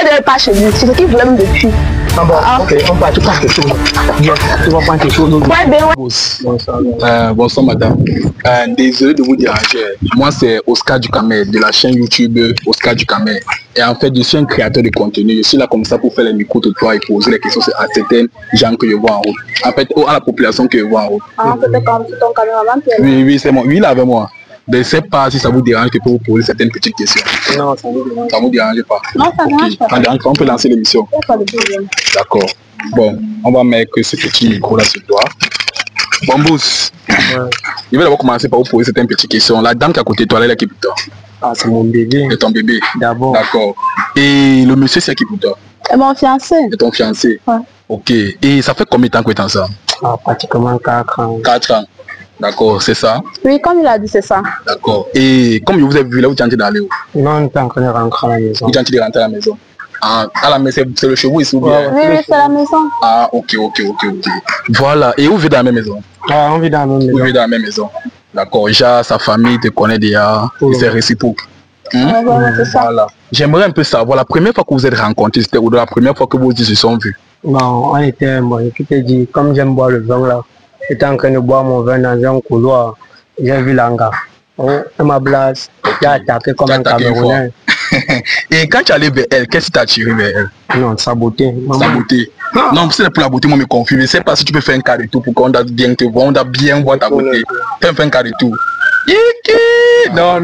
n'allait pas chez lui. C'est ce qu'il voulait même depuis. Ah bon, ok, on va tout prendre quelque chose. Bien, tu vas prendre quelque chose. Ouais, ben ouais. Bonsoir madame. Désolé de vous déranger. Moi c'est Oscar Ducamel de la chaîne YouTube Oscar Ducamel. Et en fait je suis un créateur de contenu. Je suis là comme ça pour faire les micro-trottoirs et poser les questions à certains gens que je vois en route. En fait à la population que je vois en route. Ah, c'était comme ton caméraman. Oui, c'est moi. Oui, il est avec moi. Je ne sais pas si ça vous dérange que pour vous poser certaines petites questions. Non, ça ne vous dérange pas. Non, ça ne dérange pas. Ça dérange pas, on peut lancer l'émission. Pas de problème. D'accord. Bon, on va mettre ce petit micro là sur toi. Bon, Bous. Je vais d'abord commencer par vous poser certaines petites questions. La dame qui est à côté de toi, elle est qui pour toi? Ah, c'est mon bébé. C'est ton bébé? D'abord. D'accord. Et le monsieur, c'est qui pour toi? C'est mon fiancé. C'est ton fiancé? Ouais. Ok. Et ça fait combien de temps que tu es ensemble? Ah, pratiquement 4 ans. 4 ans. D'accord, c'est ça? Oui, comme il a dit, c'est ça. D'accord. Et comme je vous ai vu là, vous êtes en train d'aller où? Non, on est en train de rentrer à la maison. Vous êtes en train de rentrer à la maison? Ah, à la maison, c'est le chez vous ici ou bien? Oui, oui, c'est la maison. Ah, ok. Voilà. Et vous vivez dans la même maison? Ah, on vit dans la même maison. Vous vivez dans la même maison. D'accord. Déjà, sa famille te connaît déjà. Et c'est réciproque. Ouais, c'est ça. Voilà. J'aimerais un peu savoir, la première fois que vous êtes rencontrés, c'était ou la première fois que vous se sont vus? Non, on était, bon, je t'ai dit, comme j'aime boire le vin là, j'étais en train de boire mon vin dans un couloir. J'ai vu l'anga. Elle m'a blase. J'ai attaqué comme un Camerounais. Et quand tu allais vers elle, qu'est-ce qui t'a attiré vers elle? Non, sa beauté. Sa beauté. Non, c'est pour la beauté, moi, me confie. Je ne sais pas si tu peux faire un cas de tout pour qu'on doit bien te voir, on doit bien voir ta beauté. Fais un cas de tout. Non,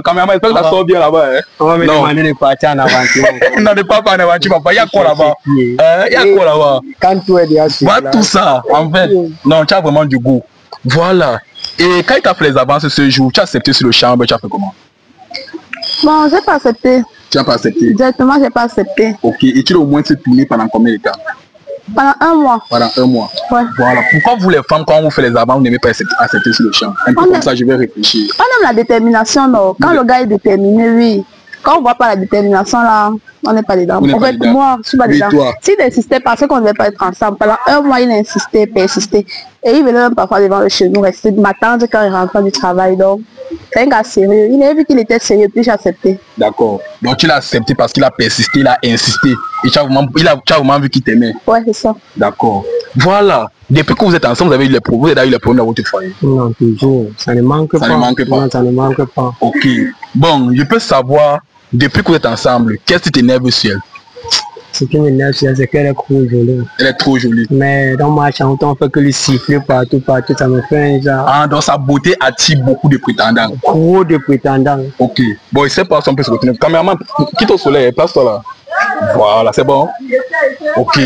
quand même, j'espère que ça sort bien là-bas. On va me demander de partir en aventure. Non, ne pas en aventure, papa. Il y a quoi là-bas? Il y a quoi là-bas? Quand tu es déjà sur voilà tout ça, en fait. Non, tu as vraiment du goût. Voilà. Et quand tu as fait les avances ce jour, tu as accepté sur le chambre, tu as fait comment? Bon, j'ai pas accepté. Tu n'as pas accepté? Directement, j'ai pas accepté. Ok. Et tu l'as au moins se tourner pendant combien de temps? Pendant 1 mois. Pendant 1 mois. Ouais. Voilà. Pourquoi vous les femmes, quand on vous fait les avances, vous n'aimez pas accepter sur le champ? Un peu comme ça, je vais réfléchir. On aime la détermination, non. Quand le gars est déterminé, oui. Quand on voit pas la détermination, là, on n'est pas dedans. En fait, moi, je suis pas dedans. S'il insistait parce qu'on ne devait pas être ensemble, pendant 1 mois, il insistait, persistait. Et il venait même parfois devant le chez nous, rester de m'attendre quand il rentrait du travail. Donc, c'est un gars sérieux. Il a vu qu'il était sérieux, puis j'ai accepté. D'accord. Donc, tu l'as accepté parce qu'il a persisté, il a insisté. Et tu as vraiment vu qu'il t'aimait. Ouais, c'est ça. D'accord. Voilà. Depuis que vous êtes ensemble, vous avez eu les problèmes dans votre foyer? Non, toujours. Ça ne manque pas. Ça ne manque pas. Non, ça ne manque pas. Ok. Bon, je peux savoir, depuis que vous êtes ensemble, qu'est-ce qui t'énerve sur elle? Ce qui m'énerve, c'est qu'elle est trop jolie. Elle est trop jolie. Mais dans ma chanson, on fait que lui siffler partout, ça me fait un genre. Ah, donc sa beauté attire beaucoup de prétendants. Trop de prétendants. Ok. Bon, il sait pas si on peut se retenir. Caméraman, quitte au soleil, place-toi là. Voilà, c'est bon. Ok.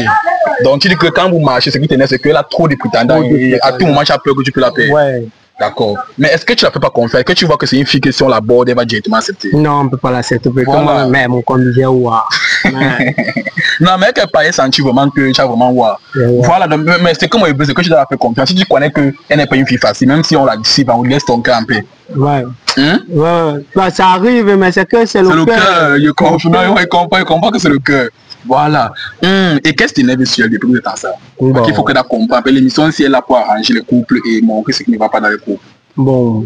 Donc tu dis que quand vous marchez, ce qui t'énerve, c'est qu'elle a trop de prétendants. Et à tout moment, tu as peur que tu peux la perdre. Ouais. D'accord. Mais est-ce que tu la fais pas confiance? Est-ce que tu vois que c'est une fille que si on l'aborde, elle va directement accepter? Non, on ne peut pas l'accepter. Voilà. Mais mon conduit est ouah. Non, mais qu'elle paraît sentir vraiment que tu as vraiment ouah. Voilà, donc, mais c'est comme c'est que tu dois la faire confiance. Si tu connais qu'elle n'est pas une fille facile, même si on la dissipe, on laisse ton cœur en paix. Ouais. Ouais. Bah, ça arrive, mais c'est que c'est le cœur. C'est le cœur. Je comprends que c'est le cœur. Voilà. Et qu'est-ce qui t'énerve sur elle depuis que vous êtes ensemble? Parce qu'il faut que tu comprennes. L'émission, si elle a pour arranger le couple et montrer ce qui ne va pas dans le couple. Bon.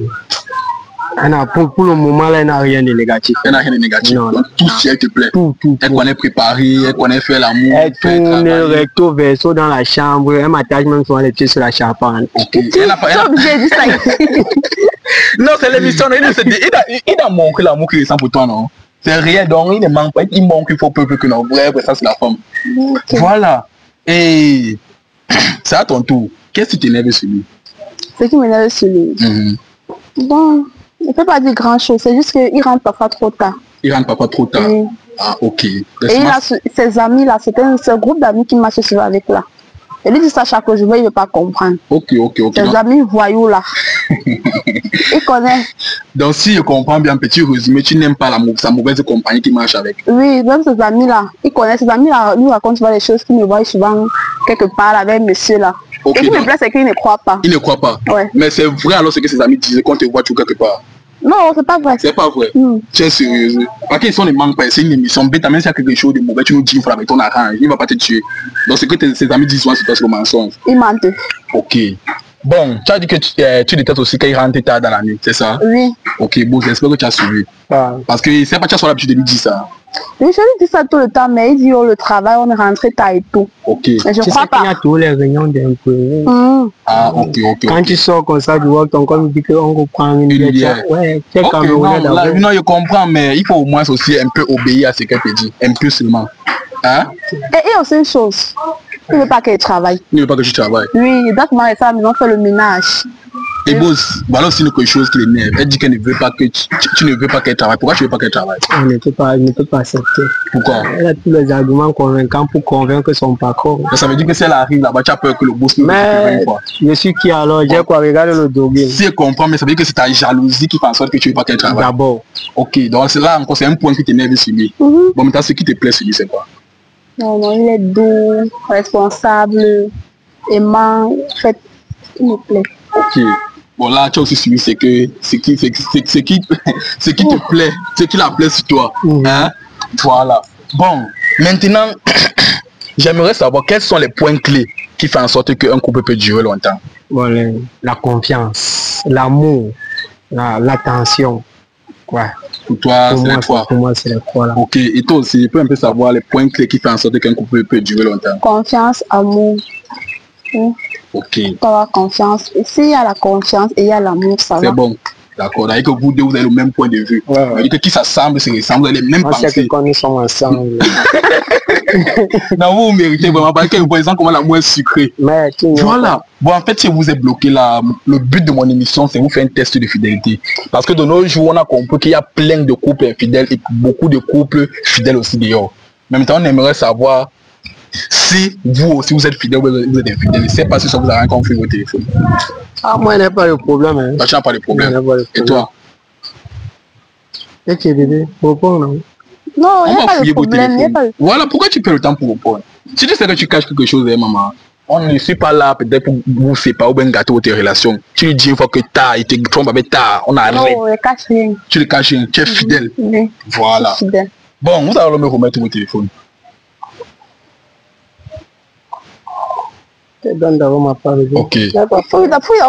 Pour le moment, là, elle n'a rien de négatif. Elle n'a rien de négatif. Non, donc, tout si elle te plaît. Tout. Elle connaît préparer, elle connaît faire l'amour. Elle tourne recto verso dans la chambre. Elle m'attache même souvent les pieds sur la charpente. Ok. Non, c'est l'émission. Il a montré l'amour qu'il ressent pour toi, non? C'est rien, donc il ne manque pas. Il manque, il faut peu que non. Bref, ça c'est la femme. Okay. Voilà. Et c'est à ton tour. Qu'est-ce qui t'énerve sur lui? Ce qui m'énerve sur lui. Bon, il ne peut pas dire grand chose. C'est juste qu'il rentre parfois trop tard. Il rentre parfois trop tard. Oui. Ah, ok. Et il a ses amis là, c'est un groupe d'amis qui marche souvent avec là. Et lui dit ça chaque jour, mais il ne veut pas comprendre. Ok. Ses amis voyous là. Il connaît. Donc si je comprends bien, petit résumé, tu n'aimes pas sa mauvaise compagnie qui marche avec. Oui, même ses amis là, il connaît. Ses amis là, lui raconte souvent les choses qu'il me voit souvent quelque part avec monsieur là. Okay, et ce qui me plaît, c'est qu'il ne croit pas. Il ne croit pas. Ouais. Mais c'est vrai alors ce que ses amis disaient quand tu vois tout quelque part. Non, c'est pas vrai. C'est pas vrai. Tu es sérieux. Parce qu'ils ne manquent pas. C'est une émission bête. Même s'il y a quelque chose de mauvais, tu nous dis, il faut avec ton argent. Il ne va pas te tuer. Donc ce que ses amis disent souvent, c'est le mensonge. Il mentent. Ok. Bon, tu as dit que tu détestes aussi qu'il rentre tard dans la nuit, c'est ça? Oui. Ok, bon, j'espère que tu as suivi. Parce que c'est pas que tu as sur l'habitude de lui dire ça. Oui, je lui dis ça tout le temps, mais il dit oh, le travail, on est rentré tard et tout. Ok. Mais je crois pas. Il y a tous les réunions d'impôts. Ah, ok. Quand tu sors comme ça du work, ton comme dit qu'on reprend une bière. Ouais, c'est quand même. Non, je comprends, mais il faut au moins aussi un peu obéir à ce qu'elle te dit. Un peu seulement. Hein? Et aussi une chose. Il ne veut pas qu'elle travaille. Il ne veut pas que tu travailles. Oui, il doit commencer à la maison faire le ménage. Et boss, voilà aussi quelque chose qui l'énerve. Elle dit qu'elle ne veut pas que tu ne veux pas qu'elle travaille. Pourquoi tu ne veux pas qu'elle travaille? Elle ne peut pas accepter. Pourquoi? Elle a tous les arguments convaincants pour convaincre son patron. Mais ça veut dire que si elle arrive là-bas, tu as peur que le boss ne veut pas. Je suis qui alors? J'ai quoi? Regarde le dossier. Si elle comprend, mais ça veut dire que c'est ta jalousie qui fait en sorte que tu ne veux pas qu'elle travaille. D'abord. Ok, donc c'est là encore, c'est un point qui t'énerve sur lui. Bon, maintenant, ce qui te plaît sur lui, c'est quoi? Non, il est doux, responsable, aimant, fait, il me plaît. Ok. Bon là tu as aussi suivi c'est que ce qui te plaît, ce qui la plaît sur toi. Hein? Voilà. Bon, maintenant j'aimerais savoir quels sont les points clés qui font en sorte qu'un couple peut durer longtemps. Bon, la confiance, l'amour, l'attention. Ouais. Pour toi, c'est les trois. Pour moi, c'est les trois là. Ok, et toi aussi, tu peux un peu savoir les points clés qui font en sorte qu'un couple peut durer longtemps. Confiance, amour. Ok. Pour avoir confiance. Et s'il y a la confiance et il y a l'amour, ça va. C'est bon. D'accord. D'ailleurs que vous deux, vous avez le même point de vue. Ouais. Que qui s'assemble, c'est ressemble, vous avez les mêmes pensées. C'est que nous sommes ensemble. Non, vous méritez vraiment parce que vous voyez comment l'amour est sucré. Mais, voilà. Bon, en fait, si vous êtes bloqué là, le but de mon émission, c'est vous faire un test de fidélité. Parce que de nos jours, on a compris qu'il y a plein de couples infidèles et beaucoup de couples fidèles aussi dehors. Mais maintenant, on aimerait savoir si vous aussi vous êtes fidèle ou vous êtes infidèle. Je ne sais pas si ça vous a rien compris au téléphone. Ah, moi, il n'y a pas de problème. Hein. Tu n'as pas de problème. Et toi? Et tu es bébé, réponds, non? Non, il n'y a pas de problème. Voilà, pourquoi tu perds le temps pour répondre? Si tu sais que tu caches quelque chose, maman, on ne suit pas là peut-être pour vous séparer ou bien gâter tes relations. Tu lui dis une fois que t'as, il te trompe avec t'as, on arrête. Non, je cache rien. Tu le caches rien, tu es fidèle. Oui. Voilà. Fidèle. Bon, vous allez me remettre mon téléphone. Ok.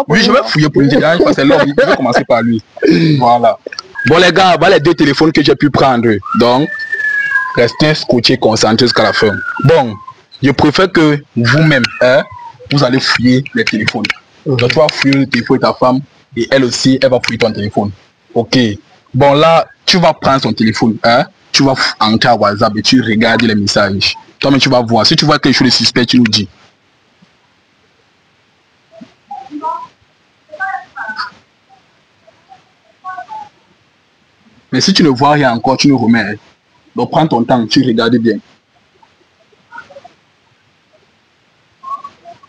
Oui, je vais fouiller pour lui dire, parce que c'est l'homme, je vais commencer par lui. Voilà. Bon les gars, voilà les deux téléphones que j'ai pu prendre. Donc, restez scotchés, concentrés jusqu'à la fin. Bon, je préfère que vous-même, vous allez fouiller les téléphones. Donc tu vas fouiller le téléphone de ta femme et elle aussi, elle va fouiller ton téléphone. Ok. Bon là, tu vas prendre son téléphone, tu vas entrer à WhatsApp et tu regardes les messages. Toi-même tu vas voir. Si tu vois quelque chose de suspect, tu nous dis. Mais si tu ne vois rien encore, tu nous remets. Donc prends ton temps, tu regardes bien.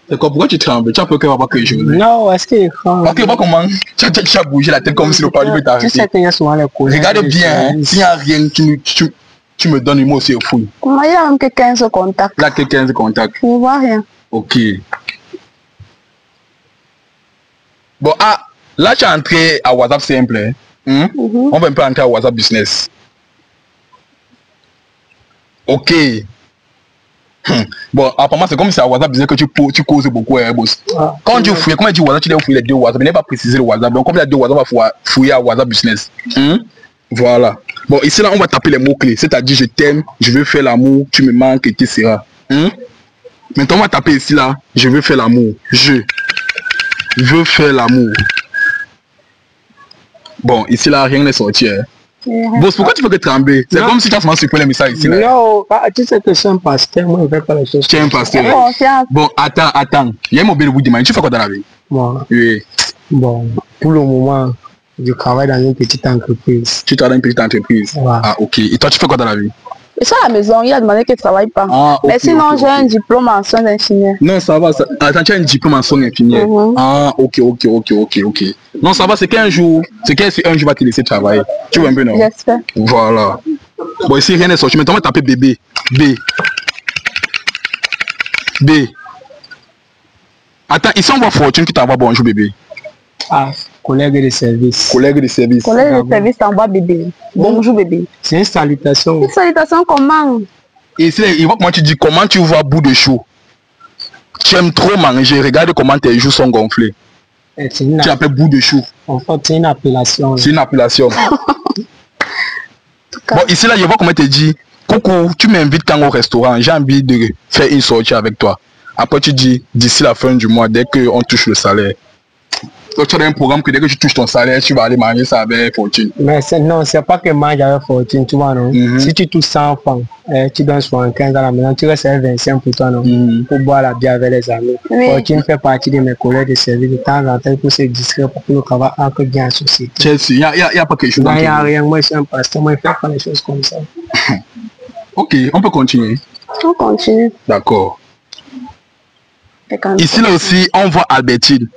D'accord, pourquoi tu trembles? Tu as peur qu'elle va voir quelque chose? Non, est-ce qu'il est grand? Parce que vois comment tu as bougé la tête comme si le parler peut t'arrêter. Tu sais qu'il y a souvent les causes. Regarde bien, s'il n'y a rien, tu me donnes, moi aussi au fouille. Comment il y a même que 15 contacts? Là, que 15 contacts. Je ne vois rien. Ok. Bon, là tu es entré à WhatsApp simple. On va un peu entrer à WhatsApp business. Ok. Bon, apparemment c'est comme si à WhatsApp business que tu causes beaucoup, boss. Quand tu fouilles, comment tu dis WhatsApp, tu dois fouiller les deux WhatsApp, mais n'est pas préciser le WhatsApp. Donc comme il y a deux WhatsApp, on va fouiller à WhatsApp business. Voilà. Bon, ici là, on va taper les mots-clés. C'est-à-dire je t'aime, je veux faire l'amour, tu me manques, etc. Maintenant, on va taper ici là, je veux faire l'amour. Je veux faire l'amour. Bon, ici là, rien n'est sorti. Boss, pourquoi tu fais que trembler? C'est comme si tu as seulement supprimé les messages ici. Non, tu sais que je suis un pasteur, moi je ne fais pas les choses. Tu es un pasteur. Bon, attends. Il y a un mobile vous demande, tu fais quoi dans la vie? Moi. Oui. Bon, pour le moment, je travaille dans une petite entreprise. Tu travailles dans une petite entreprise? Ouais. Ah, ok. Et toi, tu fais quoi dans la vie? Et ça à la maison, il a demandé qu'il ne travaille pas. Ah, okay, mais sinon, okay, j'ai un diplôme en soins d'infirmière. Non, ça va. Attends, tu as un diplôme en soins infirmière. Ah, ok. Non, ça va, c'est qu'un jour, va te laisser travailler. Tu vois un peu, non? J'espère. Voilà. Bon, ici, rien n'est sorti. Maintenant, on va taper bébé. B. Attends, ici, on voit Fortune qui t'envoie bonjour, bébé. Ah, collègue de service. Collègue de service. Collègue de service t'envoie bébé. Bonjour bébé. C'est une salutation. Une salutation comment? Et ici, il voit comment tu dis, comment tu vois bout de chou. Tu aimes trop manger, regarde comment tes joues sont gonflées. Tu appelles bout de chou. En fait, c'est une appellation. C'est une appellation. Bon, ici, là, je vois comment tu dis, coucou, tu m'invites quand au restaurant, j'ai envie de faire une sortie avec toi. Après, tu dis, d'ici la fin du mois, dès qu'on touche le salaire. Donc, tu as un programme que dès que tu touches ton salaire, tu vas aller manger ça avec Fortune. Mais non, c'est pas que manger avec Fortune, tu vois, non. Si tu touches 100 francs, tu donnes 75 à la maison, tu restes à 25 pour toi, non. Pour boire la bière avec les amis. Fortune fait partie de mes collègues de service de temps en temps pour se distraire pour que le travail entre bien en société. Chelsea, il n'y a pas quelque chose. Il n'y a rien, moi je suis un pasteur, moi je fais pas les choses comme ça. Ok, on peut continuer. On continue. D'accord. Ici là aussi, on voit Albertine.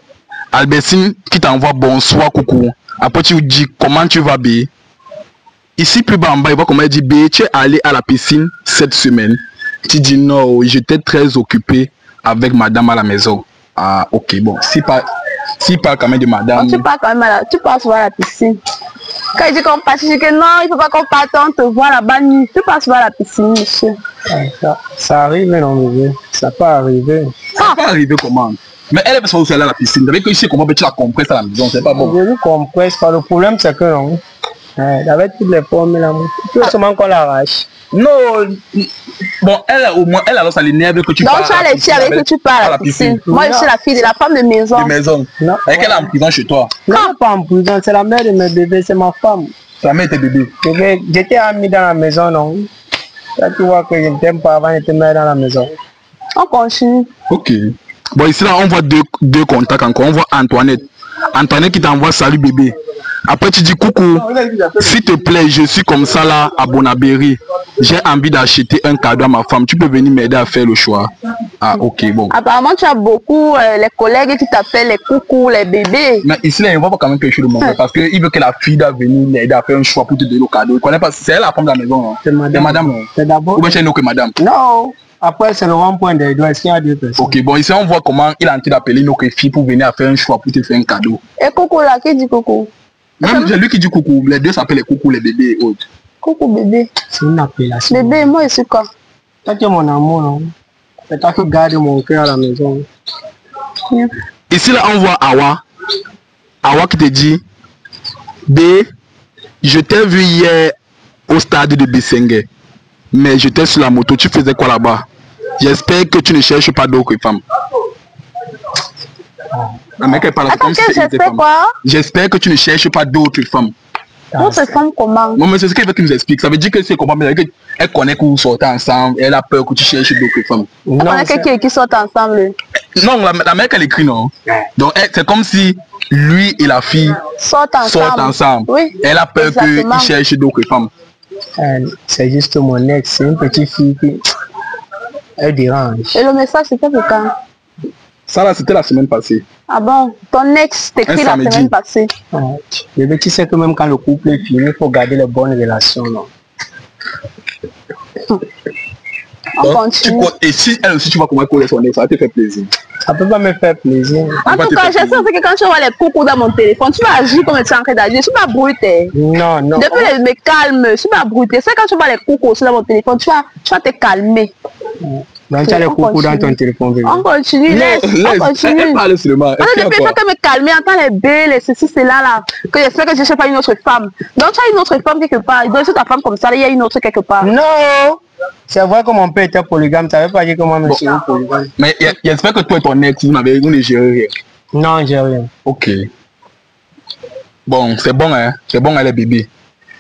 Albertine qui t'envoie bonsoir, coucou. Après tu dis comment tu vas, B. Ici plus bas en bas, il voit comment il dit B, tu es allé à la piscine cette semaine. Tu dis non, j'étais très occupé avec madame à la maison. Ah ok, bon, si pas quand même de madame. Tu pars quand même tu passes voir la piscine. Quand il dit qu'on passe, je dis que non, il ne faut pas qu'on parte, on te voit là-bas, tu passes voir la piscine, monsieur. Ça arrive, non, bébé. Ça peut arriver. Ça peut arriver comment? Mais elle est pas aussi allée à la piscine. Avec que ici, comment tu la compresses à la maison, c'est pas bon. Je lui compresse pas. Le problème, c'est que non. Avec toutes les formes, là, tu veux seulement qu'on l'arrache. Non. Bon, elle, au moins, elle alors ça l'énerve que tu parles. Donc, tu as les filles avec que tu parles à la piscine. Moi, je suis la fille de la femme de maison. De maison. Non. Avec elle est en prison chez toi. Non, pas en prison. C'est la mère de mes bébés, c'est ma femme. Ta mère et tes bébés. J'étais ami dans la maison, non. Là, tu vois que je ne t'aime pas avant d'être mère dans la maison. On continue. Ok. Bon, ici, là, on voit deux contacts encore. On voit Antoinette. Antoinette qui t'envoie salut bébé. Après, tu dis coucou. S'il te plaît, je suis comme ça là à Bonabéry. J'ai envie d'acheter un cadeau à ma femme. Tu peux venir m'aider à faire le choix. Ah, ok, bon. Apparemment, tu as beaucoup les collègues qui t'appellent les coucous, les bébés. Mais ici, là, il ne voit pas quand même quelque chose de mauvais. Parce qu'il veut que la fille doit venir l'aider à faire un choix pour te donner le cadeau. Il connaît pas. C'est elle la femme de la maison. Hein. C'est madame. C'est d'abord. Ou bien c'est une autre madame. Non. Après, c'est le rond-point des doigts. Est-ce qu'il y a deux personnes? Ok, bon, ici, on voit comment il a envie d'appeler une autre fille pour venir à faire un choix pour te faire un cadeau. Et coucou là, qui dit coucou? Même c'est lui qui dit coucou. Les deux s'appellent les coucou, les bébés et autres. Coucou bébé. C'est une appellation. Bébé, moi, je suis quoi? Toi, tu es mon amour, non? C'est toi qui garde mon cœur à la maison. Yeah. Ici, là, on voit Awa. Awa qui te dit, B, je t'ai vu hier au stade de Bissengue. Mais j'étais sur la moto, tu faisais quoi là-bas? J'espère que tu ne cherches pas d'autres femmes. La mec elle parle comme si c'était des femmes. J'espère que tu ne cherches pas d'autres femmes. D'autres femmes comment? Non mais c'est ce qu'elle veut qu'il nous explique. Ça veut dire que c'est comment, mais elle connaît que vous sortez ensemble, elle a peur que tu cherches d'autres femmes. Elle connaît quelqu'un qui sort ensemble. Non, la mec elle écrit non. Donc c'est comme si lui et la fille sortent ensemble. Oui, elle a peur qu'il cherche d'autres femmes. C'est juste mon ex, c'est une petite fille qui elle dérange. Et le message c'était pour quand? Ça là c'était la semaine passée. Ah bon? Ton ex t'écrit la semaine passée. Bébé, tu sais que même quand le couple est fini, il faut garder les bonnes relations, non? On continue. Et si elle aussi tu vas comment connaître son ex, ça te fait plaisir. Ça peut pas me faire plaisir. En tout cas, je sais que quand tu vois les coucous dans mon téléphone, tu vas agir comme tu es en train d'agir. Je suis pas brutée. Non, non. Depuis je me calme, je suis pas brutée. C'est quand tu vois les coucous dans mon téléphone, tu vas te calmer. Donc tu as les coucous dans ton téléphone. Bébé. On continue, laisse. On continue. Elle parle seulement. Depuis je que me calmer, entends les B, les ceci, c'est là. Que j'espère que je ne cherche pas une autre femme. Donc tu as une autre femme quelque part. Donc si ta femme comme ça, il y a une autre quelque part. Non. C'est vrai que mon père était polygame, ça veut pas dire que moi je suis polygame. Mais j'espère que toi et ton ex, vous ne gérez rien. Non, j'ai rien. Ok. Bon, c'est bon, hein. C'est bon, elle est bébé.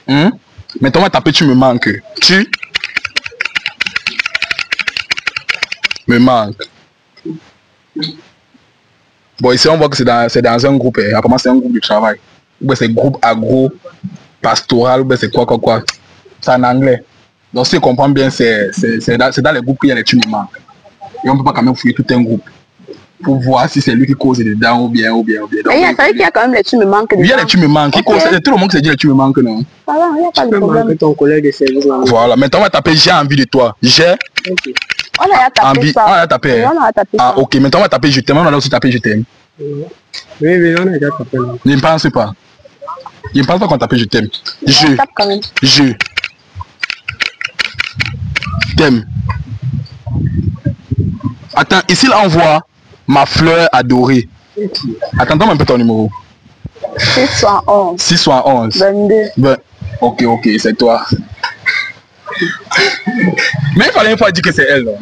Mais toi, taper, tu me manques. Tu me manques. Bon, ici, on voit que c'est dans un groupe. Apparemment, c'est un groupe de travail. Ou bien c'est groupe agro, pastoral, ou bien c'est quoi. C'est en anglais. Donc si on comprend bien, c'est dans les groupes qu'il y a les tu me manques. Et on ne peut pas quand même fouiller tout un groupe pour voir si c'est lui qui cause dedans ou bien. Donc, il y a qu'il y a quand même les tu me manques. Il y a les tu me manques. Tout le monde qui se dit les tu me manques, non? Voilà, il n'y a pas de problème. Ton collègue de service. Voilà, maintenant on va taper j'ai envie de toi. J'ai on a tapé ça. On a tapé. Ah ok, maintenant on va taper je t'aime. On a aussi tapé je t'aime. Oui, on a déjà tapé. Je ne pense pas. Je ne pense pas qu'on tape je t'aime. Je t'aime. Attends, ici là on voit ma fleur adorée. Attends, donne un peu ton numéro. 611. 611. 22. Ok, c'est toi. Mais il fallait une fois dire que c'est elle, non?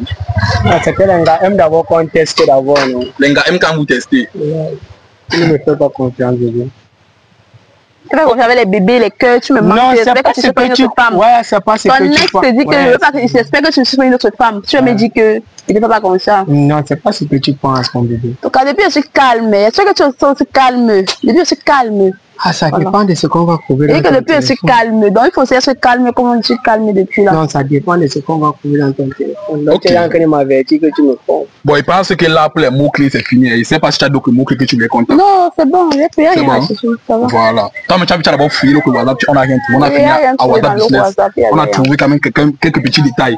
C'est que les gars aiment d'abord qu'on teste d'abord, non? Les gars aiment quand vous testez. Tu ne me fais pas confiance, bébé. Tu vas confier avec les bébés, les cœurs, tu me manques. Non, c'est pas ce que tu femme. Ouais, c'est pas ce que tu fais. Ton ex te dit que je veux pas que j'espère que tu me suis une autre femme. Tu me dis que il ne fait pas comme ça. Non, c'est pas ce que tu penses, mon bébé. Donc, depuis, je suis calme. Est-ce que tu es calme? Depuis, je suis calme. Ah, ça dépend de ce qu'on va trouver. Et que depuis, je suis calme. Donc, il faut essayer de se calmer. Comment tu es calme depuis là? Non, ça dépend de ce qu'on va trouver dans ton téléphone. Donc, tu es en train de m'avertir que tu me prends. Bon, il pense que là, pour les mots-clés, c'est fini. Il ne sait pas si tu as d'autres mots-clés que tu les contactes. Non, c'est bon. Il n'y a plus rien à chercher. Voilà. Toi, mais tu as d'abord fouillé le WhatsApp. On a rien trouvé. On a fini à WhatsApp Business. On a trouvé quand même quelques petits détails.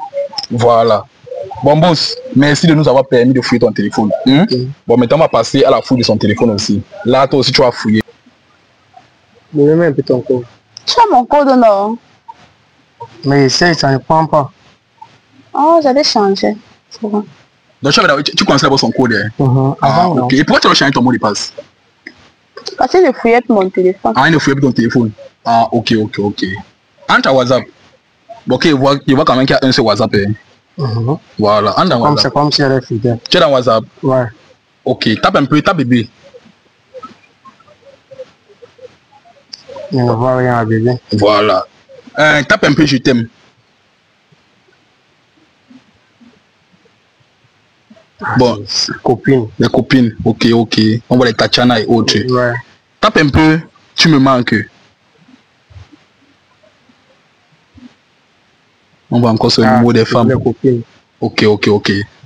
Voilà. Bon, boss, merci de nous avoir permis de fouiller ton téléphone. Bon, maintenant, on va passer à la fouille de son téléphone aussi. Là, toi aussi, tu vas fouiller. Donne-moi un peu ton code. Tu as mon code, non? Mais essaye, ça ne prend pas. Oh, j'avais changé. Donc, tu connais d'abord son code. Ok. Et pourquoi tu as changé ton mot de passe? Parce qu'il ne fouillait plus mon téléphone. Ah, il ne fouillait plus ton téléphone. Ah, ok. Entre à WhatsApp. Bon, ok, il voit quand même qu'il y a un seul WhatsApp. Voilà, c'est comme si elle est fidèle. Tu es dans WhatsApp? Ouais. Ok, tape un peu, tape bébé. Je ne vois rien à bébé. Voilà. Tape un peu, je t'aime. Bon. Copine. Les copines, ok. On voit les Tatiana et autres. Ouais. Tape un peu, tu me manques. On va encore sur le niveau des femmes. Ok.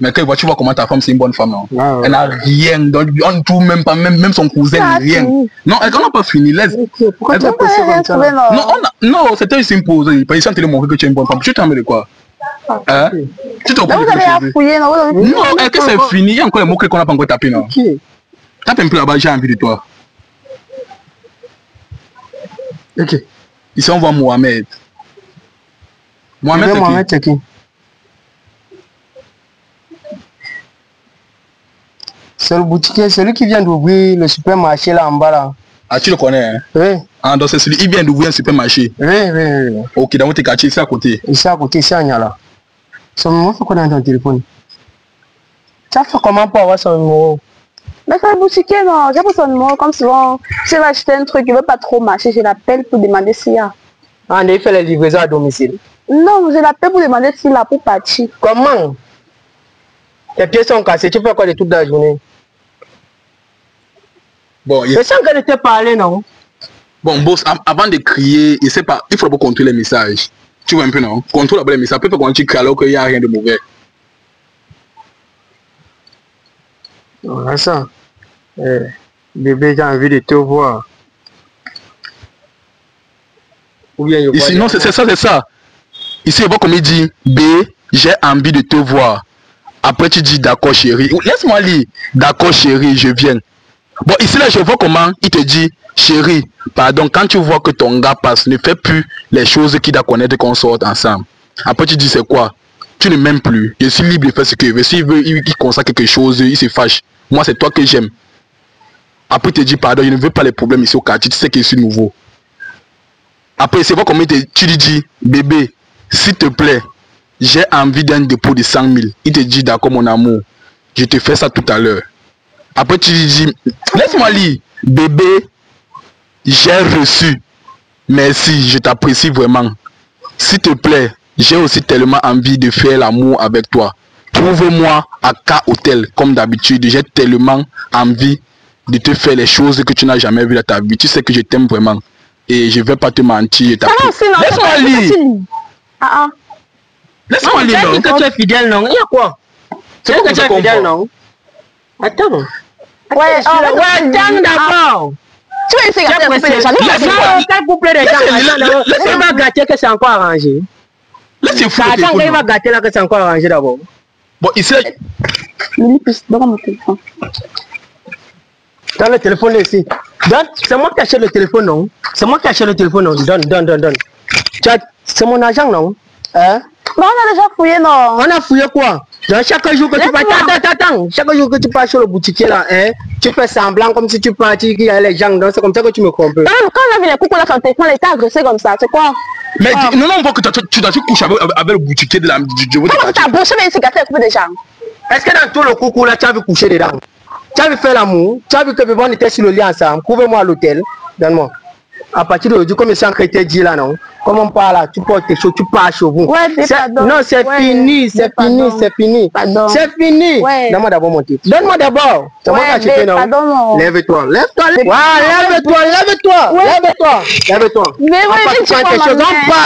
Mais tu vois comment ta femme c'est une bonne femme, non? Elle n'a rien, on ne trouve même pas, même son cousin, rien. Non, elle n'a pas fini, laisse. Pourquoi tu as passé comme ça? Non, c'était juste imposé. Ils sont en train de montrer que tu es une bonne femme. Tu t'en mets de quoi? Tu t'en vous avez fouillé, non? Non, est-ce que c'est fini? Il y a encore les mots qu'on n'a pas encore tapé, non? Tape un peu là-bas, j'ai envie de toi. Ok. Ici, on voit Mohamed. Mohamed, c'est qui? C'est le boutiquier, celui qui vient d'ouvrir le supermarché là en bas là. Ah, tu le connais, hein? Oui. Ah, donc c'est celui qui vient d'ouvrir un supermarché. Oui. Ok, dans votre quartier, ici à côté. Ici à côté, ici à Niala. Son numéro, faut qu'on ait dans ton téléphone. Tu as fait comment pour avoir son numéro? Mais c'est le boutiquier, non. J'ai pris son numéro comme souvent. Si je vais acheter un truc, il ne veut pas trop marcher, je l'appelle pour demander s'il y a. Ah, il fait les livraisons à domicile. Non, je l'appelle pour demander s'il a pour partir. Comment? Tes pieds sont cassés, tu fais quoi de toute la journée? Bon, mais sans qu'elle te parler, non? Bon, boss, avant de crier, il faut d'abord contrôler les messages. Tu vois un peu, non? Contrôle d'abord les messages. Peut-être quand tu cries alors qu'il n'y a rien de mauvais. Voilà ça. Bébé, j'ai envie de te voir. Ou bien ici, non, c'est ça. Ici, il voit comme il dit, B, j'ai envie de te voir. Après, tu dis, d'accord, chérie. Laisse-moi lire. D'accord, chérie, je viens. Bon, ici, là, je vois comment il te dit, chérie, pardon, quand tu vois que ton gars passe, ne fais plus les choses qu'il doit connaître qu'on sorte ensemble. Après, tu dis, c'est quoi? Tu ne m'aimes plus. Je suis libre de faire ce qu'il veut. S'il veut, il constate quelque chose, il se fâche. Moi, c'est toi que j'aime. Après, il te dit, pardon, je ne veux pas les problèmes ici au quartier. Tu sais que je suis nouveau. Après, c'est voir comment tu lui dis, bébé, s'il te plaît, j'ai envie d'un dépôt de 100 000. Il te dit, d'accord, mon amour, je te fais ça tout à l'heure. Après, tu lui dis, laisse-moi lire, bébé, j'ai reçu. Merci, je t'apprécie vraiment. S'il te plaît, j'ai aussi tellement envie de faire l'amour avec toi. Trouve-moi à K Hotel, comme d'habitude. J'ai tellement envie de te faire les choses que tu n'as jamais vues dans ta vie. Tu sais que je t'aime vraiment. Et je ne vais pas te mentir. Laisse-moi lire. Laisse-moi lire, non? Tu dis que tu es fidèle, non? Il y a quoi? Tu dis que tu es fidèle, non? Attends. Ouais, attends d'abord. Tu vas essayer de gâter quel couplet de gens? Il va gâter que c'est encore arrangé. Laisse-moi foutre le téléphone. Il va gâter là que c'est encore arrangé d'abord. Bon, ici... Donne mon téléphone. Dans le téléphone ici. C'est moi qui achète le téléphone, non? C'est moi qui achète le téléphone, non? Donne. C'est mon argent, non? Hein? Mais on a déjà fouillé, non? On a fouillé quoi? Donc, chaque jour que tu passes, attends. Chaque jour que tu passes sur le boutiquier là, hein, tu fais semblant comme si tu partis, qu'il y a les gens, donc c'est comme ça que tu me comprends. Quand on a vu les coups, on a fait un téléphone, il était agressé comme ça, c'est quoi? Mais non, on voit que tu dois coucher avec le boutiquier de la du Comment tu as brossé mes cicatrices coupées déjà? Est-ce que dans tout le coucou là, tu as vu coucher dedans? Tu as vu faire l'amour? Tu as vu que on était sur le lit ensemble? Couvre-moi à l'hôtel. Donne-moi. À partir d'aujourd'hui, comme c'est un chrétien dit là, non? Comme on parle là, tu portes tes choses, tu pars chez vous. Non, c'est fini, c'est fini, c'est fini. C'est fini. Donne-moi d'abord mon titre. Donne-moi d'abord. C'est moi qui ai non? Lève-toi, lève-toi. Lève-toi, lève-toi, lève-toi, lève-toi. Mais on prend tes choses,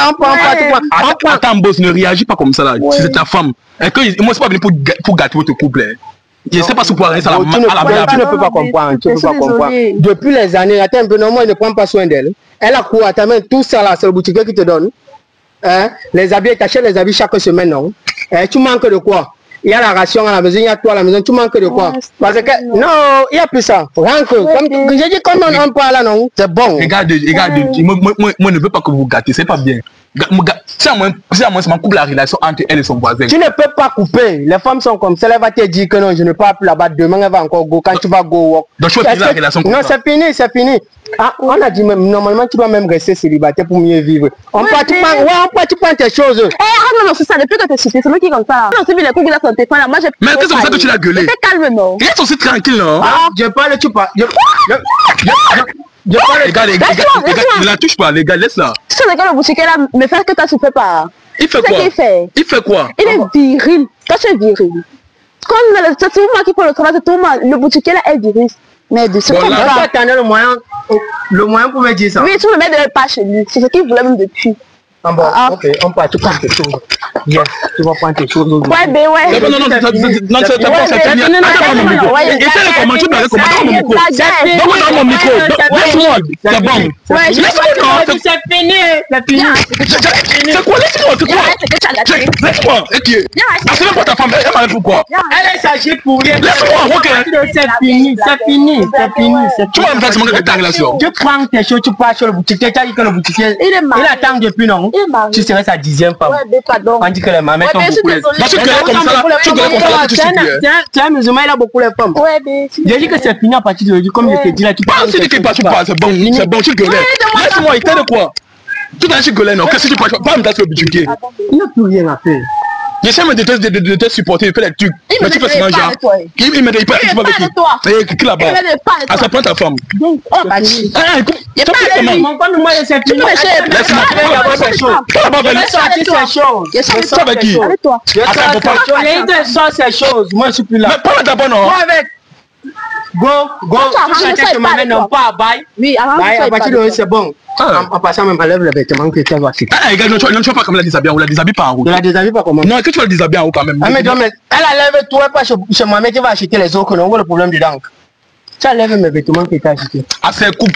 on prend. Attends, boss, ne réagis pas comme ça là. C'est ta femme. Moi, c'est pas venu pour gâter votre couple. Je ne sais pas si vous pouvez arrêter ça à la tu ne peux pas comprendre. Tu ne peux pas comprendre. Depuis les années, attends un peu, normalement, il ne prend pas soin d'elle. Elle a couru à ta main, tout ça là, c'est le boutiquier qui te donne. Les habits, tu achètes les habits chaque semaine, non? Tu manques de quoi? Il y a la ration à la maison, il y a toi à la maison, tu manques de quoi? Parce que, non, il n'y a plus ça. Rien que, comme j'ai dit, comme on parle là, non? C'est bon. Regarde, moi, je ne veux pas que vous gâtez, c'est pas bien. Si à moi, c'est ma coupe la relation entre elle et son voisin. Tu ne peux pas couper. Les femmes sont comme ça. Elle va te dire que non, je ne peux pas plus là-bas. Demain, elle va encore go. Quand tu vas go. Donc, je peux la relation comme ça. Non, c'est fini, c'est fini. Ah, on a dit même, normalement, tu dois même rester célibataire pour mieux vivre. On peut, tu prends tes choses. Non, c'est ça. Depuis que tu es cité, c'est moi qui est comme ça. Non, c'est vu les coups qu'il a sur tes points là. Moi, j'ai. Mais qu'est-ce que c'est ça que tu l'as gueulé? T'es calme, non? Il est aussi tranquille, non? Ah, je parle, tu parles. Les gars, ne la touche pas, les gars, laisse-la. Tu sais, le boutiquier là, me fait que toi, tu fais pas. Il fait quoi? Il fait quoi? Il est viril. Toi, tu es viril. Comme c'est tout le monde qui fait le travail, c'est tout le monde. Le boutiquier là est viril. Mais de ce qu'on va attendre le moyen pour me dire ça. Oui, tu me mets de pas chez lui. C'est ce qu'il voulait même depuis. Ah bon, ok, on part, tu prends tes choses. Yes, tu vas prendre tes choses. Ouais, ben ouais. Non, c'est pas ça. Attends mon micro. Essaye de commenter, tu vas commenter mon micro. Laisse-moi, c'est bon. Laisse-moi, c'est fini. C'est quoi, laisse-moi, laisse-moi. C'est même pas ta femme, elle m'arrête pourquoi? Elle s'agit pour rien. Laisse-moi, ok. C'est fini. Tu vas me faire ce ta relation. Tu prends tes choses, tu pars sur le boutique. Tu as dit que le boutiquier, il attend depuis non? Tu serais sa 10e femme. Ouais, pardon. On dit que les mamans sont beaucoup les femmes. Parce que comme ça, tu connais comme ça, tu sais plus. Tu es musulman, il a beaucoup les femmes. Ouais, mais. J'ai dit que c'est fini à partir d'aujourd'hui, comme je te dis là. Tu parles. Si tu ne pas, c'est bon, tu gueules. Laisse-moi, il t'aide quoi? Tu dois tu gueuler, non? Qu'est-ce que tu parles? Pas me tasser le budget. Il n'y a plus rien à faire. J'essaie de te supporter, il fait les trucs. Mais tu fais ce manger. Il me dit pas avec toi. Qui là-bas? Ah, ça prend ta femme. Oh, bah, il pas de lui. Tu peux laisse-moi avec qui? Avec toi. Ces choses. Moi, je suis plus là. Mais pas d'abord, non? Avec. Go. Tu sais que maman n'a pas à bail. Oui, à partir de c'est bon. En passant même, enlève le vêtement que tu vas acheter. Ah, regarde, tu ne vas pas comme la déshabiller, on la déshabille pas en route. Tu la déshabille pas comment? Non, que tu vas la déshabiller en route quand même. Ah, mais elle enlève toi, pas chez moi, mais tu vas acheter les autres, on voit le problème dedans. Tu enlèves mes vêtements que tu as achetés. Ah, c'est coupe.